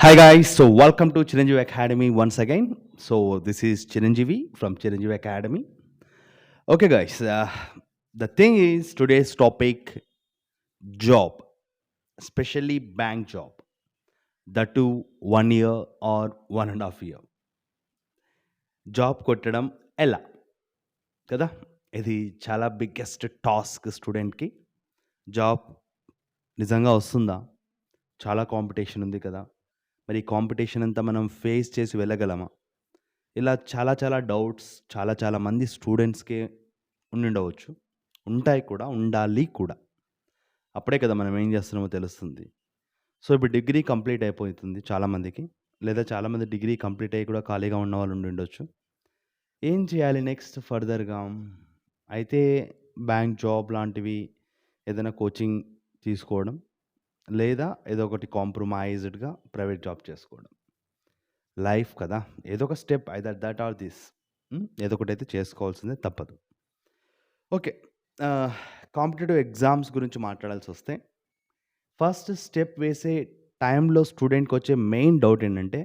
Hi guys, so welcome to Chiranjeevi Academy once again. So this is Chiranjeevi from Chiranjeevi Academy. Okay guys, the thing is today's topic job, especially bank job. That too 1 year or 1.5 year. Job కొట్టడం ఎలా కదా? ఇది చాలా biggest task స్టూడెంట్కి. Job నిజంగా వస్తుందా? చాలా competition ఉంది కదా! మరి ఈ కాంపిటీషన్ అంతా మనం ఫేస్ చేసి వెళ్ళగలమా? ఇలా చాలా చాలా డౌట్స్ చాలా చాలా మంది స్టూడెంట్స్‌కే ఉండుండవచ్చు. ఉంటాయి కూడా, ఉండాలి కూడా. అప్పుడే కదా మనం ఏం చేస్తున్నామో తెలుస్తుంది. సో, ఇప్పుడు డిగ్రీ కంప్లీట్ అయిపోతుంది చాలామందికి. లేదా చాలామంది డిగ్రీ కంప్లీట్ అయ్యి కూడా ఖాళీగా ఉన్నవాళ్ళు ఉండుండొచ్చు. ఏం చేయాలి నెక్స్ట్ ఫర్దర్‌గా? అయితే బ్యాంక్ జాబ్ లాంటివి ఏదైనా కోచింగ్ తీసుకోవడం, లేదా ఏదో ఒకటి కాంప్రమైజ్డ్‌గా ప్రైవేట్ జాబ్ చేసుకోవడం. లైఫ్ కదా! ఏదో ఒక step either that or this. ఏదో ఒకటైతే చేసుకోవాల్సిందే తప్పదు. ఓకే. కాంపిటీటివ్ ఎగ్జామ్స్ గురించి మాట్లాడాల్సొస్తే, ఫస్ట్ స్టెప్ వేసే టైంలో స్టూడెంట్‌కొచ్చే మెయిన్ డౌట్ ఏంటంటే,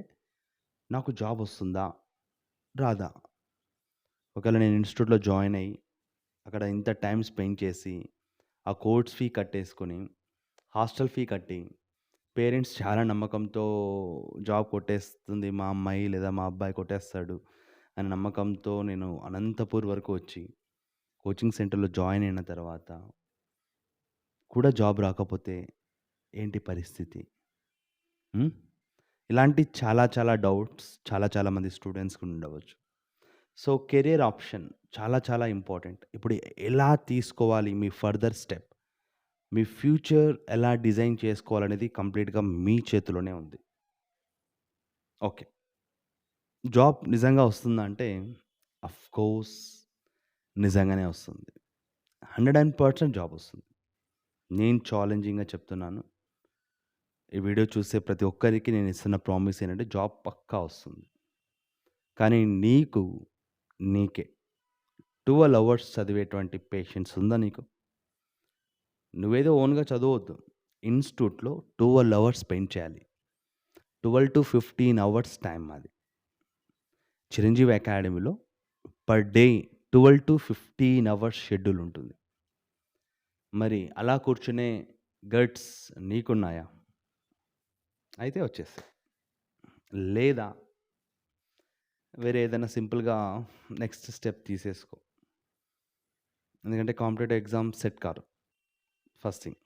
నాకు జాబ్ వస్తుందా? రాదా? ఒకవేళ నేను ఇన్‌స్టిట్యూట్‌లో జాయిన్ అయ్యి, అక్కడ ఇంత టైమ్ స్పెండ్ చేసి, ఆ కోర్స్ ఫీ కట్టేసుకొని, హాస్టల్ ఫీ కట్టి, పేరెంట్స్ చాలా నమ్మకంతో జాబ్ కొట్టేస్తుంది మా అమ్మాయి లేదా మా అబ్బాయి కొట్టేస్తాడు అనే నమ్మకంతో నేను అనంతపూర్ వరకు వచ్చి కోచింగ్ సెంటర్‌లో జాయిన్ అయిన తర్వాత కూడా జాబ్ రాకపోతే ఏంటి పరిస్థితి? హ్మ్. ఇలాంటి చాలా చాలా డౌట్స్ చాలా చాలా మంది స్టూడెంట్స్‌కి ఉండవచ్చు. సో, కెరియర్ ఆప్షన్ చాలా చాలా ఇంపార్టెంట్. ఇప్పుడు ఎలా తీసుకోవాలి మీ ఫర్దర్ స్టెప్? మీ ఫ్యూచర్ ఎలా డిజైన్ చేసుకోవాలనేది కంప్లీట్‌గా మీ చేతిలోనే ఉంది. ఓకే. జాబ్ నిజంగా వస్తుందా అంటే, అఫ్‌కోర్స్ నిజంగానే వస్తుంది. 100% జాబ్ వస్తుంది. నేను ఛాలెంజింగ్‌గా చెప్తున్నాను. ఈ వీడియో చూసే ప్రతి ఒక్కరికి నేను ఇస్తున్న ప్రామిస్ ఏంటంటే జాబ్ పక్కా వస్తుంది. కానీ నీకే 12 అవర్స్ చదివేటువంటి పేషెన్స్ ఉందా నీకు? నువ్వేదో ఓన్‌గా చదవొద్దు. ఇన్‌స్టిట్యూట్‌లో 12 అవర్స్ స్పెండ్ చేయాలి. 12-15 అవర్స్ టైం మాది. చిరంజీవి అకాడమీలో పర్ డే 12-15 అవర్స్ షెడ్యూల్ ఉంటుంది. మరి అలా కూర్చునే గట్స్ నీకున్నాయా? అయితే వచ్చేసేయి. లేదా వేరే ఏదైనా సింపుల్‌గా నెక్స్ట్ స్టెప్ తీసేసుకో. ఎందుకంటే కాంపిటేటివ్ ఎగ్జామ్ సెట్ కారు. First thing.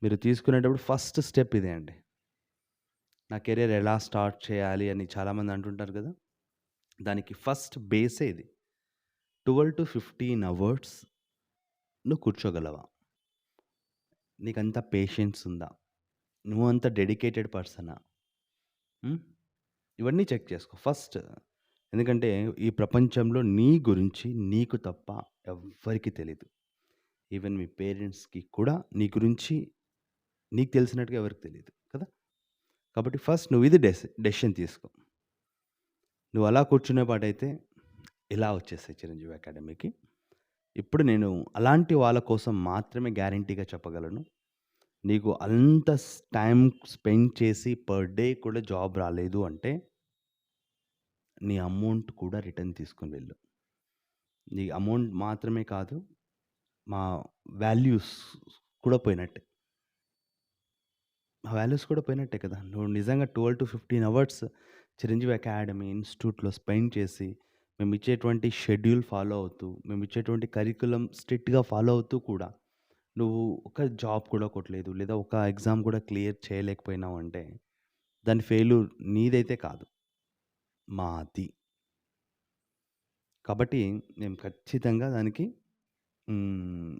మీరు తీసుకునేటప్పుడు ఫస్ట్ స్టెప్ ఇదే అండి. నా కెరియర్ ఎలా స్టార్ట్ చేయాలి అని చాలామంది అంటుంటారు కదా! దానికి ఫస్ట్ బేసే ఇది. 12-15 అవర్స్ నువ్వు కూర్చోగలవా? నీకంత పేషెన్స్ ఉందా? నువ్వు అంత డెడికేటెడ్ పర్సనా? హ్మ్. ఇవన్నీ చెక్ చేసుకో ఫస్ట్. ఎందుకంటే ఈ ప్రపంచంలో నీ గురించి నీకు తప్ప ఎవ్వరికీ తెలీదు. ఈవెన్ మీ పేరెంట్స్‌కి కూడా నీ గురించి నీకు తెలిసినట్టుగా ఎవరికీ తెలీదు కదా! కాబట్టి ఫస్ట్ నువ్వు ఇది డెసిషన్ తీసుకో. నువ్వు అలా కూర్చునే పాటైతే ఇలా వచ్చేసేయి చిరంజీవి అకాడమీకి. ఇప్పుడు నేను అలాంటి వాళ్ళ కోసం మాత్రమే గ్యారంటీగా చెప్పగలను. నీకు అంత టైమ్ స్పెండ్ చేసి పర్ డే కూడా జాబ్ రాలేదు అంటే, నీ అమౌంట్ కూడా రిటర్న్ తీసుకొని వెళ్ళు. నీ అమౌంట్ మాత్రమే కాదు, మా వాల్యూస్ కూడా పోయినట్టే. ఆ వాల్యూస్ కూడా పోయినట్టే కదా! నువ్వు నిజంగా 12-15 అవర్స్ చిరంజీవి అకాడమీ ఇన్‌స్టిట్యూట్‌లో స్పెండ్ చేసి, మేమిచ్చేటువంటి షెడ్యూల్ ఫాలో అవుతూ, మేమిచ్చేటువంటి కరిక్యులమ్ స్ట్రిక్ట్‌గా ఫాలో అవుతూ కూడా, నువ్వు ఒక జాబ్ కూడా కొట్టలేదు, లేదా ఒక ఎగ్జామ్ కూడా క్లియర్ చేయలేకపోయినావు అంటే, దాని ఫెయిల్యూర్ నీదైతే కాదు. మాది. కాబట్టి నేను ఖచ్చితంగా దానికి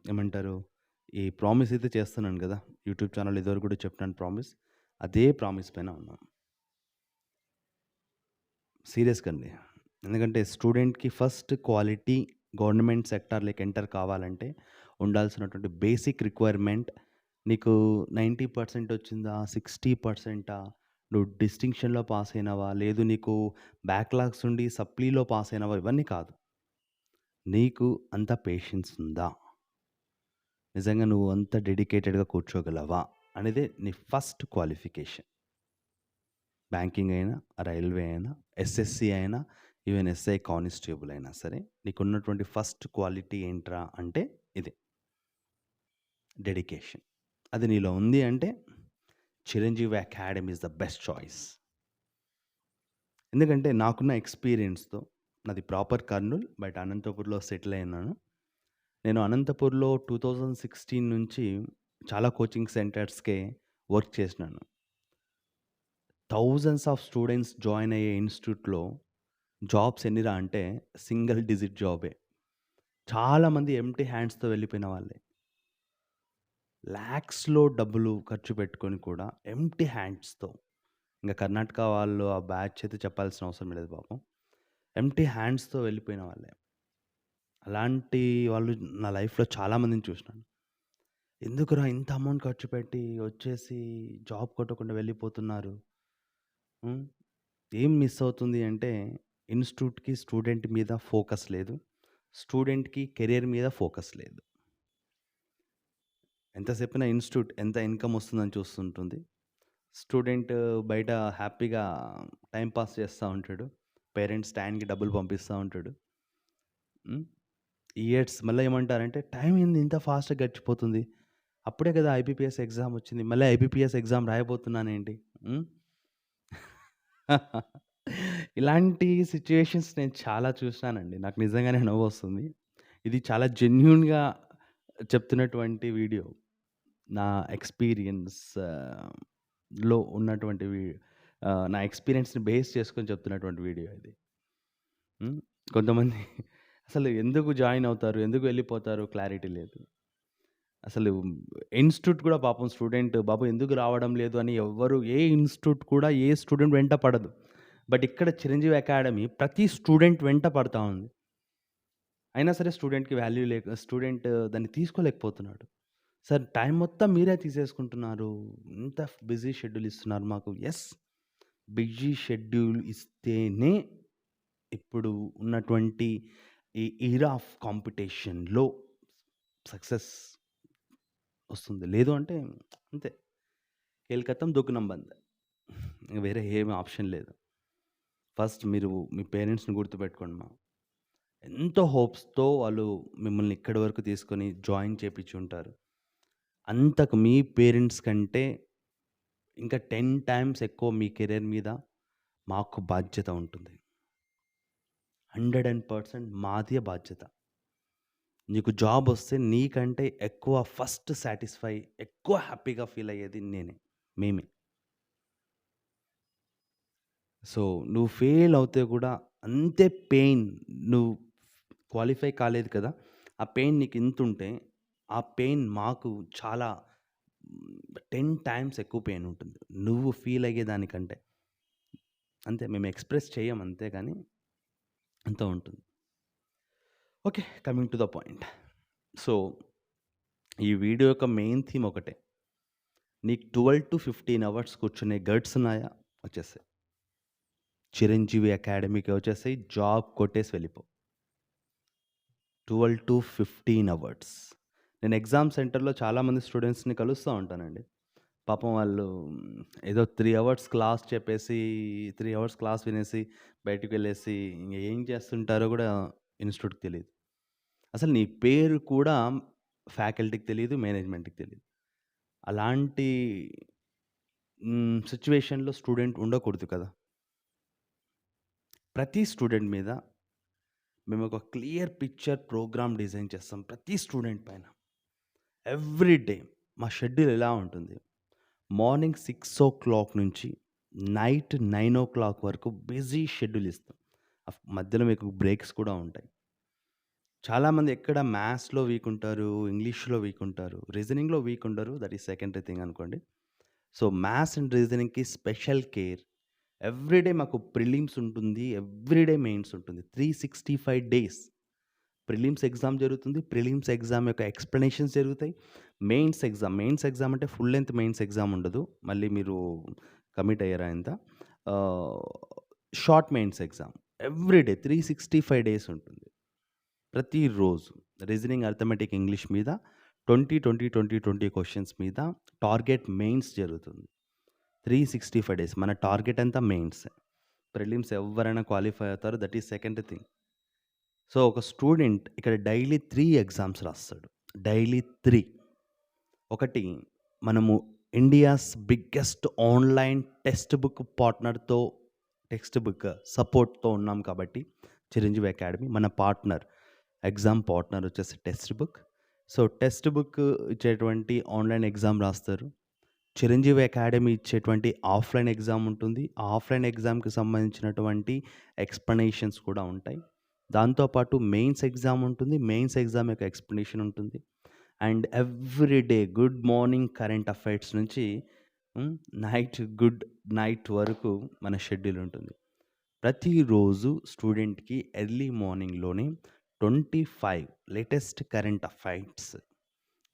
ఏమంటారు? ఈ ప్రామిస్ అయితే చేస్తున్నాను గదా! యూట్యూబ్ ఛానల్ ఇదివరకు కూడా చెప్పినాను ప్రామిస్. అదే ప్రామిస్ పైన ఉన్నాను. సీరియస్‌గా అండి. ఎందుకంటే స్టూడెంట్‌కి ఫస్ట్ క్వాలిటీ గవర్నమెంట్ సెక్టార్‌లోకి ఎంటర్ కావాలంటే ఉండాల్సినటువంటి బేసిక్ రిక్వైర్మెంట్ నీకు 90% వచ్చిందా? 60%ఆ? నువ్వు డిస్టింక్షన్‌లో పాస్ అయినావా? లేదు నీకు బ్యాక్‌లాగ్స్ ఉండి సప్లీలో పాస్ అయినావా? ఇవన్నీ కాదు. నీకు అంత పేషెన్స్ ఉందా? నిజంగా నువ్వు అంత డెడికేటెడ్‌గా కూర్చోగలవా? అనేదే నీ ఫస్ట్ క్వాలిఫికేషన్. బ్యాంకింగ్ అయినా, రైల్వే అయినా, ఎస్ఎస్సి అయినా, ఈవెన్ ఎస్ఐ కానిస్టేబుల్ అయినా సరే, నీకున్నటువంటి ఫస్ట్ క్వాలిటీ ఏంట్రా అంటే ఇదే. డెడికేషన్. అది నీలో ఉంది అంటే Chiranjeevi academy is the best choice. ఎందుకంటే నాకున్న ఎక్స్‌పీరియన్స్‌తో, నాది ప్రాపర్ కర్నూల్, బట్ అనంతపూర్‌లో సెటిల్ అయినాను. నేను అనంతపూర్‌లో 2016 నుంచి చాలా కోచింగ్ సెంటర్స్‌కే వర్క్ చేసినాను. థౌసండ్స్ ఆఫ్ స్టూడెంట్స్ జాయిన్ అయ్యే ఇన్‌స్టిట్యూట్‌లో జాబ్స్ ఎన్నిరా అంటే సింగిల్ డిజిట్ జాబే. చాలామంది ఎంప్టీ హ్యాండ్స్‌తో వెళ్ళిపోయిన వాళ్ళే. లాక్స్‌లో డబ్బులు ఖర్చు పెట్టుకొని కూడా ఎంప్టీ హ్యాండ్స్‌తో, ఇంక కర్ణాటక వాళ్ళు ఆ బ్యాచ్ అయితే చెప్పాల్సిన అవసరం లేదు పాపం. ఎంప్టీ హ్యాండ్స్‌తో వెళ్ళిపోయిన వాళ్ళే. అలాంటి వాళ్ళు నా లైఫ్‌లో చాలామందిని చూసినాను. ఎందుకురా ఇంత అమౌంట్ ఖర్చు పెట్టి వచ్చేసి జాబ్ కొట్టకుండా వెళ్ళిపోతున్నారు? హ్మ్. ఏం మిస్ అవుతుంది అంటే ఇన్‌స్టిట్యూట్‌కి, స్టూడెంట్ మీద ఫోకస్ లేదు. స్టూడెంట్‌కి కెరియర్ మీద ఫోకస్ లేదు. ఎంతసేపున ఇన్‌స్టిట్యూట్ ఎంత ఇన్‌కమ్ వస్తుందని చూస్తుంటుంది. స్టూడెంట్ బయట హ్యాపీగా టైమ్ పాస్ చేస్తా ఉంటాడు. పేరెంట్స్ టైంకి డబ్బులు పంపిస్తా ఉంటాడు. హ్మ్. ఇయర్స్ మళ్ళా ఏమంటారంటే, "టైం ఏంది ఇంత ఫాస్ట్‌గా గడిచిపోతుంది? అప్పుడే కదా ఐబీపీఎస్ ఎగ్జామ్ వచ్చింది. మళ్ళీ ఐబీపీఎస్ ఎగ్జామ్ రాయబోతున్నానేంటి?" హ్మ్. ఇలాంటి సిట్యుయేషన్స్ నేను చాలా చూసినానండి. నాకు నిజంగానే నవ్వొస్తుంది. ఇది చాలా జెన్యూన్‌గా చెప్తున్నటువంటి వీడియో. నా ఎక్స్‌పీరియన్స్ లో ఉన్నటువంటి నా ఎక్స్‌పీరియన్స్‌ని బేస్ చేసుకొని చెప్తున్నటువంటి వీడియో ఇది. హ్మ్. కొంతమంది అసలు ఎందుకు జాయిన్ అవుతారు? ఎందుకు వెళ్ళిపోతారు? క్లారిటీ లేదు. అసలు ఇన్‌స్టిట్యూట్ కూడా పాపం స్టూడెంట్ బాబు ఎందుకు రావడం లేదు అని ఎవ్వరు ఏ ఇన్‌స్టిట్యూట్ కూడా ఏ స్టూడెంట్ వెంట పడదు. బట్ ఇక్కడ చిరంజీవి అకాడమీ ప్రతి స్టూడెంట్ వెంట పడతా ఉంది. అయినా సరే స్టూడెంట్‌కి వాల్యూ లేక స్టూడెంట్ దాన్ని తీసుకోలేకపోతున్నాడు. సార్ టైం మొత్తం మీరే తీసేసుకుంటున్నారు. ఇంత బిజీ షెడ్యూల్ ఇస్తున్నారు మాకు. యెస్. బిజీ షెడ్యూల్ ఇస్తేనే ఇప్పుడు ఉన్నటువంటి ఈ ఎరా ఆఫ్ కాంపిటీషన్‌లో సక్సెస్ వస్తుంది. లేదు అంటే అంతే. ఖేల్ ఖతం దుగ్నం బంద్. వేరే ఏమి ఆప్షన్ లేదు. ఫస్ట్ మీరు మీ పేరెంట్స్‌ని గుర్తుపెట్టుకోండి ఎంతో హోప్స్‌తో వాళ్ళు మిమ్మల్ని ఇక్కడి వరకు తీసుకొని జాయిన్ చేపిచ్చుంటారు. అంతకు మీ పేరెంట్స్ కంటే ఇంకా 10 టైమ్స్ ఎక్కువ మీ కెరియర్ మీద మాకు బాధ్యత ఉంటుంది. 100% మాదే బాధ్యత. నీకు జాబొస్తే నీకంటే ఎక్కువ ఫస్ట్ సాటిస్ఫై, ఎక్కువ హ్యాపీగా ఫీల్ అయ్యేది నేనే. మేమే. సో, నువ్వు ఫెయిల్ అవుతే కూడా అంతే పెయిన్. నువ్వు క్వాలిఫై కాలేదు కదా! ఆ పెయిన్ నీకింతుంటే, ఆ పెయిన్ మాకు చాలా 10 టైమ్స్ ఎక్కువ పెయిన్ ఉంటుంది. నువ్వు ఫీల్ అయ్యేదానికంటే. అంతే మేము ఎక్స్‌ప్రెస్ చెయ్యం అంతే గాని అంత ఉంటుంది. Okay. Coming to the point. So, ఈ వీడియో యొక్క మెయిన్ థీమ్ ఒకటే. నీకు 12-15 అవర్స్ కూర్చునే గట్స్ ఉన్నాయా? వచ్చేసేయి. చిరంజీవి అకాడమీకి వచ్చేసేయి. జాబ్ కొట్టేసి వెళ్ళిపో. 12-15 అవర్స్. నేను ఎగ్జామ్ సెంటర్‌లో చాలామంది స్టూడెంట్స్‌ని కలుస్తా ఉంటానండి. పాపం వాళ్ళు ఏదో 3 అవర్స్ క్లాస్ చెప్పేసి, 3 అవర్స్ క్లాస్ వినేసి, బయటికెళ్ళేసి ఇంగ ఏం చేస్తుంటారో గూడా ఇన్‌స్టిట్యూట్‌కి తెలీదు. అసలు నీ పేరు కూడా ఫ్యాకల్టీకి తెలీదు, మేనేజ్మెంట్‌కి తెలీదు. అలాంటి సిట్యుయేషన్‌లో స్టూడెంట్ ఉండకూడదు కదా! ప్రతి స్టూడెంట్ మీద మేము ఒక క్లియర్ పిక్చర్ ప్రోగ్రామ్ డిజైన్ చేస్తాం ప్రతి స్టూడెంట్ పైన. ఎవ్రీ డే మా షెడ్యూల్ ఎలా ఉంటుంది? మార్నింగ్ 6:00 నుంచి నైట్ 9:00 వరకు బిజీ షెడ్యూల్ ఇస్తాం. మధ్యలో మీకు బ్రేక్స్ కూడా ఉంటాయి. చాలామంది ఎక్కడ మ్యాథ్స్‌లో వీక్ ఉంటారు, ఇంగ్లీష్‌లో వీక్ ఉంటారు, రీజనింగ్‌లో వీక్ ఉండరు. దట్ ఈస్ సెకండరీ థింగ్ అనుకోండి. సో, మ్యాథ్స్ అండ్ రీజనింగ్‌కి స్పెషల్ కేర్. ఎవ్రీడే మాకు ప్రిలిమ్స్ ఉంటుంది. ఎవ్రీడే మెయిన్స్ ఉంటుంది. 365 డేస్. ప్రిలిమ్స్ ఎగ్జామ్ జరుగుతుంది. ప్రిలిమ్స్ ఎగ్జామ్ యొక్క ఎక్స్‌ప్లనేషన్స్ జరుగుతాయి. మెయిన్స్ ఎగ్జామ్ అంటే ఫుల్ లెంగ్త్ మెయిన్స్ ఎగ్జామ్ ఉండదు. మళ్ళీ మీరు కమిట్ అయ్యారా ఇంత. Ah, short mains exam. Everyday 365 days ఉంటుంది. ప్రతిరోజు రీజనింగ్, అర్థమెటిక్, ఇంగ్లీష్ మీద 20, 20, 20, 20 క్వెషన్స్ మీద టార్గెట్ మెయిన్స్ జరుగుతుంది. 365 డేస్. మన టార్గెట్ అంతా మెయిన్స్. ప్రిలిమ్స్ ఎవ్వరైనా క్వాలిఫై అవుతారు. That is second thing. So, ఒక స్టూడెంట్ ఇక్కడ డైలీ 3 ఎగ్జామ్స్ రాస్తాడు. డైలీ 3. ఒకటి మనము India's biggest online textbook పార్ట్నర్‌తో టెక్స్ట్ బుక్ సపోర్ట్‌తో ఉన్నాం కాబట్టి చిరంజీవి అకాడమీ. మన పార్ట్నర్, ఎగ్జామ్ పార్ట్నర్ వచ్చేసి textbook. So, textbook ఇచ్చేటువంటి ఆన్‌లైన్ ఎగ్జామ్ రాస్తారు. చిరంజీవి అకాడమీ ఇచ్చేటువంటి ఆఫ్‌లైన్ ఎగ్జామ్ ఉంటుంది. ఆ ఆఫ్‌లైన్ ఎగ్జామ్‌కి సంబంధించినటువంటి ఎక్స్‌ప్లనేషన్స్ కూడా ఉంటాయి. దాంతో పాటు మెయిన్స్ ఎగ్జామ్ ఉంటుంది. మెయిన్స్ ఎగ్జామ్ యొక్క ఎక్స్‌ప్లనేషన్ ఉంటుంది. And every day good morning current affairs నుంచి హ్మ్, గుడ్ నైట్ వరకు మన షెడ్యూల్ ఉంటుంది. ప్రతిరోజు స్టూడెంట్‌కి ఎర్లీ మార్నింగ్‌లోనే 25 లేటెస్ట్ కరెంట్ అఫైర్స్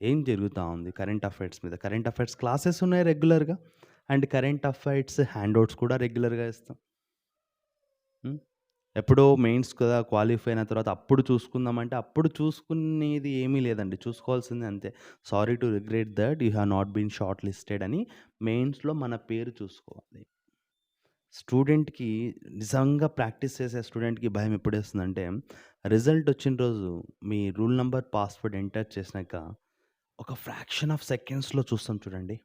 ఏం జరుగుతా ఉంది కరెంట్ అఫైర్స్ మీద. కరెంట్ అఫైర్స్ క్లాసెస్ ఉన్నాయి రెగ్యులర్‌గా. అండ్ కరెంట్ అఫైర్స్ హ్యాండ్‌ఔట్స్ కూడా రెగ్యులర్‌గా ఇస్తాం. హ్మ్. ఎప్పుడో మెయిన్స్ కదా క్వాలిఫై అయిన తర్వాత అప్పుడు చూసుకుందామంటే, అప్పుడు చూసుకునేది ఏమీ లేదండి. చూసుకోవాల్సింది అంతే. Sorry to regret that you have not been shortlisted అని మెయిన్స్‌లో మన పేరు చూసుకోవాలి. స్టూడెంట్‌కి నిజంగా ప్రాక్టీస్ చేసే స్టూడెంట్‌కి భయం ఎప్పుడేస్తుందంటే, రిజల్ట్ వచ్చిన రోజు మీ రూల్ నంబర్, పాస్వర్డ్ ఎంటర్ చేసినాక ఒక ఫ్రాక్షన్ ఆఫ్ సెకండ్స్‌లో చూస్తాం చూడండి.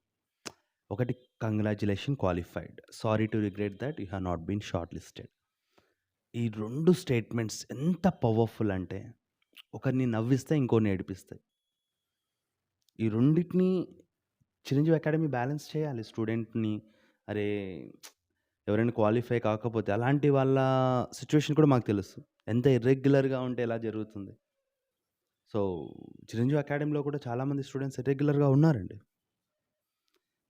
ఒకటి congratulation qualified. Sorry to regret that you have not been shortlisted. ఈ 2 స్టేట్మెంట్స్ ఎంత పవర్‌ఫుల్ అంటే, ఒకరిని నవ్విస్తే ఇంకోరిని ఏడిపిస్తాయి. ఈ రెండిటిని చిరంజీవి అకాడమీ బ్యాలెన్స్ చేయాలి స్టూడెంట్‌ని. అరే! ఎవరైనా క్వాలిఫై కాకపోతే అలాంటి వాళ్ళ సిట్యుయేషన్ కూడా మాకు తెలుసు. ఎంత ఇర్రెగ్యులర్‌గా ఉంటే ఎలా జరుగుతుంది. సో, చిరంజీవి అకాడమీలో కూడా చాలామంది స్టూడెంట్స్ ఇర్రెగ్యులర్‌గా ఉన్నారండి.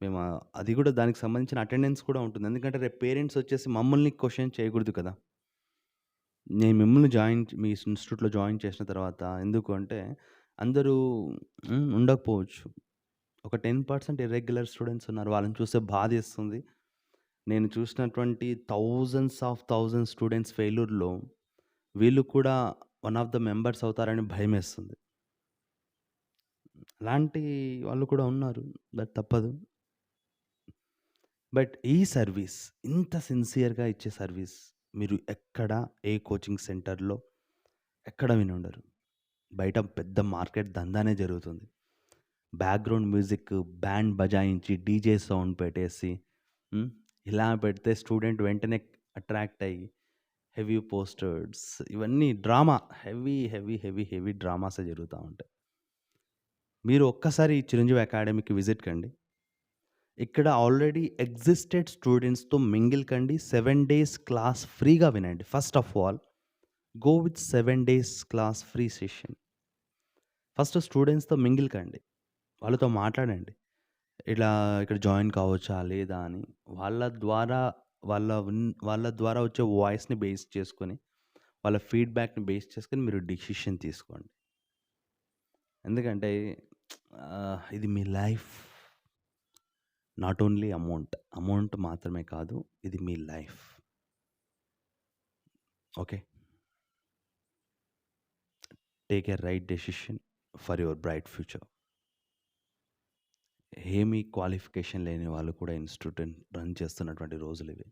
మేము అది కూడా దానికి సంబంధించిన అటెండెన్స్ కూడా ఉంటుంది. ఎందుకంటే రేపు పేరెంట్స్ వచ్చేసి మమ్మల్ని క్వెషన్ చేయకూడదు కదా! నేను మిమ్మల్ని మీ ఇన్‌స్టిట్యూట్‌లో జాయిన్ చేసిన తర్వాత ఎందుకు అంటే అందరూ ఉండకపోవచ్చు. ఒక 10% ఇర్రెగ్యులర్ స్టూడెంట్స్ ఉన్నారు. వాళ్ళని చూస్తే బాధేస్తుంది. నేను చూసినటువంటి థౌసండ్స్ స్టూడెంట్స్ ఫెయిల్యూర్‌లో వీళ్ళు కూడా వన్ ఆఫ్ ద మెంబర్స్ అవుతారని భయమేస్తుంది. అలాంటి వాళ్ళు కూడా ఉన్నారు. బట్ తప్పదు. బట్ ఈ సర్వీస్ ఇంత సిన్సియర్‌గా ఇచ్చే సర్వీస్ మీరు ఎక్కడ ఏ కోచింగ్ సెంటర్‌లో ఎక్కడ వినుండరు. బయట పెద్ద మార్కెట్ దందానే జరుగుతుంది. బ్యాక్‌గ్రౌండ్ మ్యూజిక్ బ్యాండ్ బజాయించి డీజే సౌండ్ పెట్టేసి హ్మ్. ఇలా పెడితే స్టూడెంట్ వెంటనే అట్రాక్ట్ అయ్యి హెవీ పోస్టర్స్ ఇవన్నీ డ్రామా హెవీ డ్రామాసే జరుగుతా ఉంటాయి. మీరు ఒక్కసారి చిరంజీవి అకాడమీకి విజిట్ కండి. ఇక్కడ ఆల్రెడీ ఎగ్జిస్టెడ్ స్టూడెంట్స్‌తో మింగిల్ కండి. 7 డేస్ క్లాస్ ఫ్రీగా వినండి. First of all go with 7 days class free session. First స్టూడెంట్స్‌తో మింగిల్ కండి. వాళ్ళతో మాట్లాడండి. ఇలా ఇక్కడ జాయిన్ కావచ్చా? లేదా? అని. వాళ్ళ ద్వారా వాళ్ళ ద్వారా వచ్చే వాయిస్‌ని బేస్ చేసుకొని, వాళ్ళ ఫీడ్‌బ్యాక్‌ని బేస్ చేసుకొని మీరు డెసిషన్ తీసుకోండి. ఎందుకంటే ఇది మీ life. Not only amount. Amount మాత్రమే కాదు. ఇది మీ life. Okay. Take a right decision for your bright future. ఏమీ క్వాలిఫికేషన్ లేని వాళ్ళు కూడా ఇన్‌స్టిట్యూట్ రన్ చేస్తున్నటువంటి రోజులివి.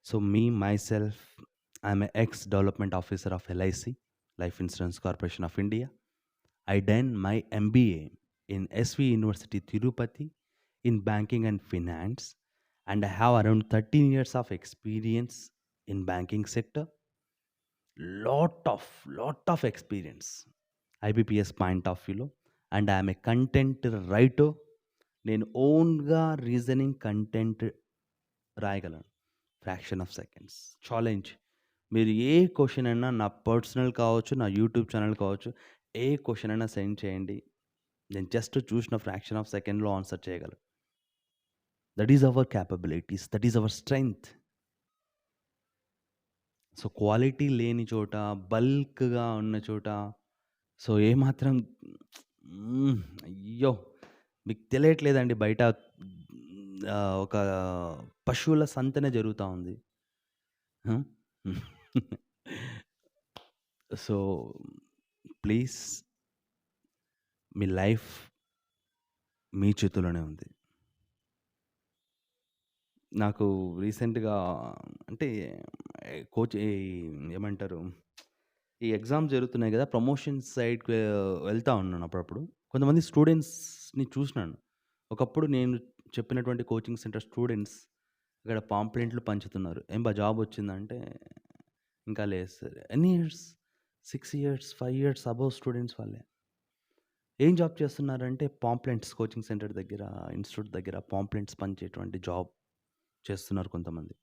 So me myself, I'm an ex-development officer of LIC, Life Insurance Corporation of India. I done my MBA in SV University Tirupati in banking and finance, and I have around 13 years of experience in banking sector. Lot of experience IBPS point of వ్యూలో. And I'm a content writer. నేను ఓన్గా reasoning content రాయగలను. Fraction of seconds challenge. మీరు ఏ question అయినా నా personal కావచ్చు, నా యూట్యూబ్ ఛానల్ కావచ్చు, ఏ క్వశ్చన్ అయినా సెండ్ చేయండి. నేను జస్ట్ చూసిన ఫ్రాక్షన్ ఆఫ్ సెకండ్‌లో ఆన్సర్ చేయగలను. That is our capabilities. That is our strength. So, quality లేని చోట, బల్క్‌గా ఉన్న చోట సో, ఏమాత్రం అయ్యో! మీకు తెలియట్లేదండి బయట ఒక పశువుల సంతనే జరుగుతా ఉంది. హ్మ్. సో, ప్లీజ్ మీ లైఫ్ మీ చేతుల్లోనే ఉంది. నాకు రీసెంట్‌గా అంటే కోచ్ ఏమంటారు? ఈ ఎగ్జామ్స్ జరుగుతున్నాయి గదా! ప్రమోషన్స్ సైడ్‌కి వెళ్తా ఉన్నాను అప్పుడప్పుడు. కొంతమంది స్టూడెంట్స్‌ని చూసినాను. ఒకప్పుడు నేను చెప్పినటువంటి కోచింగ్ సెంటర్ స్టూడెంట్స్ ఇక్కడ పాంప్లెంట్లు పంచుతున్నారు. "ఏం బా జాబ్ వచ్చిందంటే" ఇంకా లేదు సార్. ఎన్ని years? 6 years, 5 years above students వాళ్ళే. ఏం జాబ్ చేస్తున్నారంటే పాంప్లెంట్స్ కోచింగ్ సెంటర్ దగ్గర, ఇన్‌స్టిట్యూట్ దగ్గర పాంప్లెంట్స్ పంచేటువంటి జాబ్ చేస్తున్నారు కొంతమంది.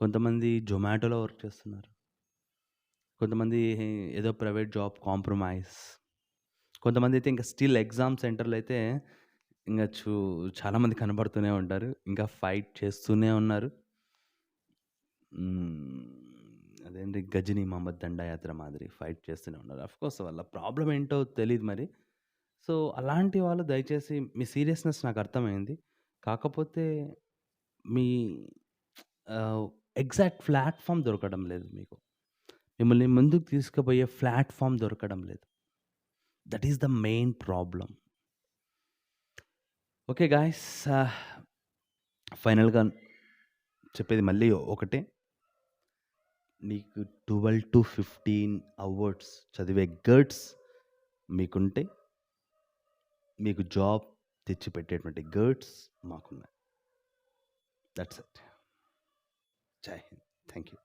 కొంతమంది జొమాటోలో వర్క్ చేస్తున్నారు. కొంతమంది ఏదో ప్రైవేట్ జాబ్ కాంప్రమైజ్. కొంతమందైతే ఇంకా స్టిల్ ఎగ్జామ్ సెంటర్‌లో అయితే ఇంగ చాలామంది కనబడుతూనే ఉంటారు. ఇంకా ఫైట్ చేస్తూనే ఉన్నారు. హ్మ్. అదేంటి 'గజిని మహమ్మద్ దండయాత్ర' మాదిరి ఫైట్ చేస్తూనే ఉన్నారు. ఆఫ్‌కోర్స్ వాళ్ళ ప్రాబ్లమ్ ఏంటో తెలీదు మరి. సో, అలాంటి వాళ్ళు దయచేసి మీ సీరియస్‌నెస్ నాకు అర్థమైంది. కాకపోతే మీ ఆహ్, ఎగ్జాక్ట్ ప్లాట్‌ఫార్మ్ దొరకడం లేదు మీకు. మిమ్మల్ని ముందుకు తీసుకుపోయే ప్లాట్‌ఫార్మ్ దొరకడం లేదు. That is the main problem. Okay guys, ఫైనల్‌గా చెప్పేది మళ్ళీ ఒకటే. నీకు 12-15 అవర్స్ చదివే గట్స్ మీకుంటే, మీకు జాబ్ తెచ్చిపెట్టేటువంటి గట్స్ మాకున్నాయి. That's it. Jai Hind. Thank you.